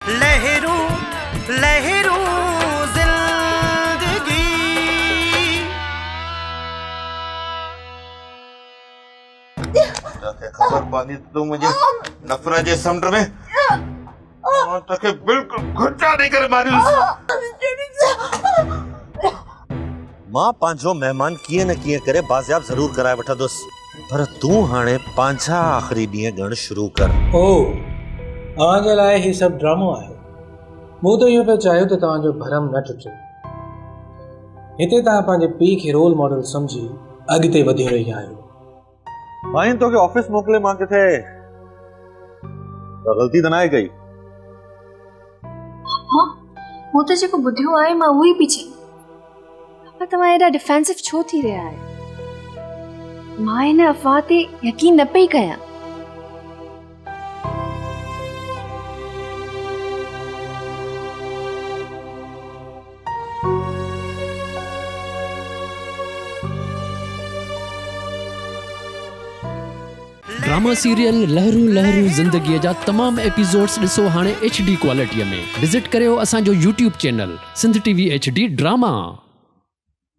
लहरू लहरू जिंदगी। खबर पानी तू मुझे नफरत जे समुंड में और तके बिल्कुल घुटा नहीं करे मारी। मां पांजो मेहमान किए न किए करे बाजियाब जरूर कराए वठंदुस, पर तू हाणे पांजा आखिरी ॾींहं गण शुरू कर। ओ तव्हांजे लाइ ही सभु ड्रामो आहे। मूं त इहो पियो चाहियो त तव्हांजो भरम न टुटे। हिते तव्हां पंहिंजे पीउ खे रोल मॉडल सम्झी अॻिते वधी रही आहियो। मां तोखे ऑफिस मोकिले मां किथे गलती त न आहे कई। हाँ, मूं त जेको ॿुधियो आहे मां उहो ई पई चई। पर तव्हां एॾा डिफेंसिव छो थी रहिया आहियो? मां हिन अफ़वाह ते यकीन न पई कयां। ड्रामा सीरियल लहरू लहरू ज़िंदगीअ जा तमाम एपिसोड्स ॾिसो हाणे HD क्वालिटीअ में। विज़िट करियो असांजो YouTube channel Sindh TV HD drama.